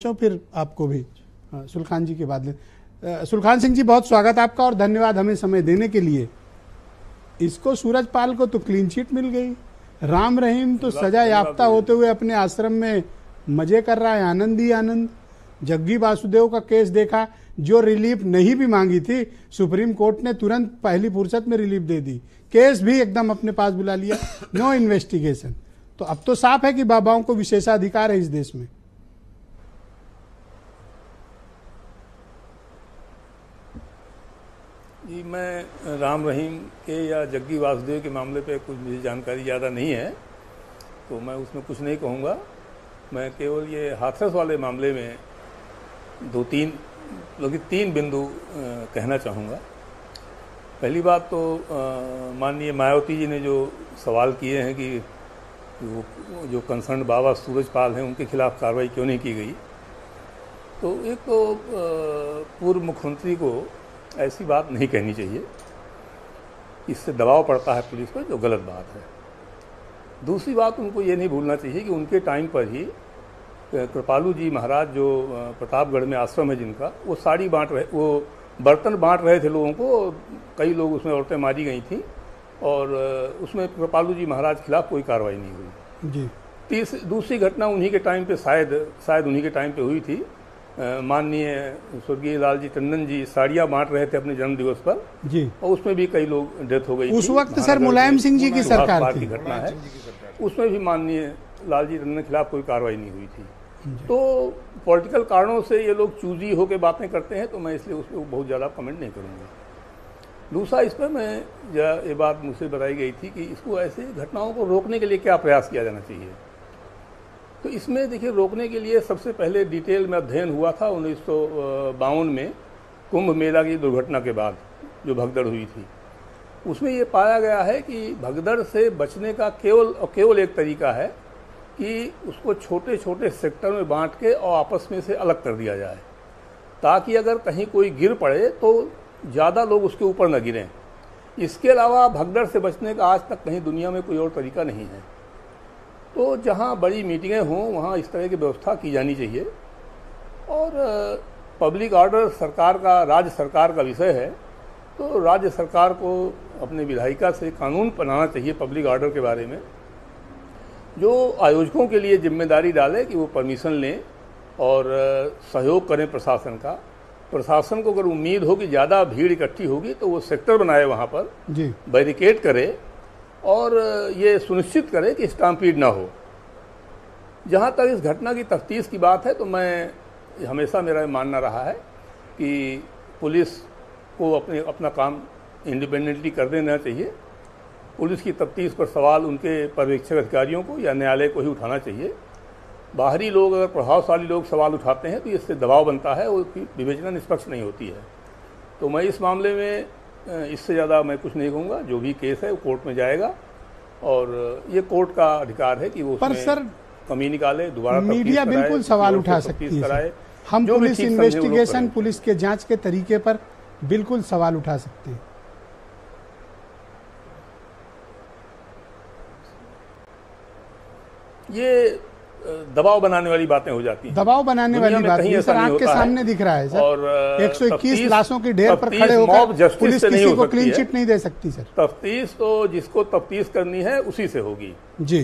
फिर आपको भी सुलखान जी के बाद सुलखान सिंह जी, बहुत स्वागत आपका और धन्यवाद हमें समय देने के लिए। इसको सूरजपाल को तो क्लीन चिट मिल गई, राम रहीम तो सजा याफ्ता होते हुए अपने आश्रम में मजे कर रहा है, आनंद ही आनंद। जग्गी वासुदेव का केस देखा, जो रिलीफ नहीं भी मांगी थी सुप्रीम कोर्ट ने तुरंत पहली फुर्सत में रिलीफ दे दी, केस भी एकदम अपने पास बुला लिया, नो इन्वेस्टिगेशन। तो अब तो साफ है कि बाबाओं को विशेषाधिकार है इस देश में। जी, मैं राम रहीम के या जग्गी वासुदेव के मामले पे कुछ मुझे जानकारी ज़्यादा नहीं है, तो मैं उसमें कुछ नहीं कहूँगा। मैं केवल ये हाथरस वाले मामले में तीन बिंदु कहना चाहूँगा। पहली बात तो माननीय मायावती जी ने जो सवाल किए हैं कि जो कंसर्न बाबा सूरजपाल हैं उनके खिलाफ कार्रवाई क्यों नहीं की गई, तो एक तो पूर्व मुख्यमंत्री को ऐसी बात नहीं कहनी चाहिए, इससे दबाव पड़ता है पुलिस पर, जो गलत बात है। दूसरी बात, उनको ये नहीं भूलना चाहिए कि उनके टाइम पर ही कृपालू जी महाराज, जो प्रतापगढ़ में आश्रम है जिनका, वो साड़ी बांट रहे, वो बर्तन बांट रहे थे लोगों को। कई लोग उसमें, औरतें मारी गई थी और उसमें कृपालू जी महाराज के खिलाफ कोई कार्रवाई नहीं हुई जी। दूसरी घटना उन्हीं के टाइम पे, शायद उन्हीं के टाइम पे हुई थी। माननीय स्वर्गीय लालजी टंडन जी साड़ियाँ बांट रहे थे अपने जन्म दिवस पर जी, और उसमें भी कई लोग डेथ हो गई उस वक्त सर मुलायम सिंह जी की सरकार की घटना है, उसमें भी माननीय लालजी टंडन के खिलाफ कोई कार्रवाई नहीं हुई थी। तो पॉलिटिकल कारणों से ये लोग चूजी होकर बातें करते हैं, तो मैं इसलिए उस पर बहुत ज़्यादा कमेंट नहीं करूँगा। दूसरा, इस पर ये बात मुझसे बताई गई थी कि इसको ऐसे घटनाओं को रोकने के लिए क्या प्रयास किया जाना चाहिए। तो इसमें देखिए, रोकने के लिए सबसे पहले डिटेल में अध्ययन हुआ था 1952 में कुंभ मेला की दुर्घटना के बाद जो भगदड़ हुई थी। उसमें ये पाया गया है कि भगदड़ से बचने का केवल एक तरीका है कि उसको छोटे छोटे सेक्टर में बांट के और आपस में से अलग कर दिया जाए, ताकि अगर कहीं कोई गिर पड़े तो ज़्यादा लोग उसके ऊपर न गिरें। इसके अलावा भगदड़ से बचने का आज तक कहीं दुनिया में कोई और तरीका नहीं है। तो जहाँ बड़ी मीटिंगें हों वहाँ इस तरह की व्यवस्था की जानी चाहिए। और पब्लिक ऑर्डर सरकार का, राज्य सरकार का विषय है, तो राज्य सरकार को अपने विधायिका से कानून बनाना चाहिए पब्लिक ऑर्डर के बारे में, जो आयोजकों के लिए जिम्मेदारी डाले कि वो परमिशन लें और सहयोग करें प्रशासन का। प्रशासन को अगर उम्मीद हो कि ज़्यादा भीड़ इकट्ठी होगी तो वो सेक्टर बनाए वहाँ पर जी, बैरिकेड करे और ये सुनिश्चित करे कि स्टाम्पीड ना हो। जहाँ तक इस घटना की तफ्तीश की बात है, तो मैं हमेशा मेरा मानना रहा है कि पुलिस को अपना काम इंडिपेंडेंटली कर देना चाहिए। पुलिस की तफ्तीश पर सवाल उनके पर्यवेक्षक अधिकारियों को या न्यायालय को ही उठाना चाहिए। बाहरी लोग, अगर प्रभावशाली लोग सवाल उठाते हैं तो इससे दबाव बनता है, उसकी विवेचना निष्पक्ष नहीं होती है। तो मैं इस मामले में इससे ज़्यादा मैं कुछ नहीं कहूँगा। जो भी केस है वो कोर्ट में जाएगा और ये कोर्ट का अधिकार है कि वो पर सर कमी निकाले, दोबारा मीडिया बिल्कुल सवाल उठा सकती है। हम पुलिस इन्वेस्टिगेशन, पुलिस के जांच के तरीके पर बिल्कुल सवाल उठा सकते हैं। ये दबाव बनाने वाली बातें हो जाती हैं। दबाव बनाने वाली बात नहीं सर, आपके सामने दिख रहा है सर। और 121 लाशों की ढेर पर खड़े होकर पुलिस किसी को क्लीन चिट नहीं दे सकती सर। तफ्तीश तो जिसको तफ्तीश करनी है उसी से होगी जी।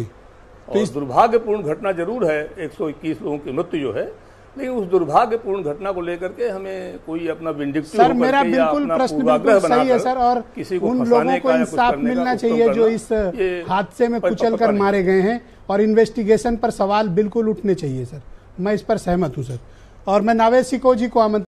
तो इस दुर्भाग्यपूर्ण घटना जरूर है, 121 लोगों की मृत्यु जो है, लेकिन उस दुर्भाग्यपूर्ण घटना को लेकर के हमें कोई अपना विंडिक्टिव सर, मेरा बिल्कुल प्रश्न बिल्कुल सही है सर। और उन लोगों को इंसाफ मिलना चाहिए जो इस हादसे में कुचल कर मारे गए हैं, और इन्वेस्टिगेशन पर सवाल बिल्कुल उठने चाहिए सर। मैं इस पर सहमत हूं सर। और मैं नावेद सिको जी को आमंत्रित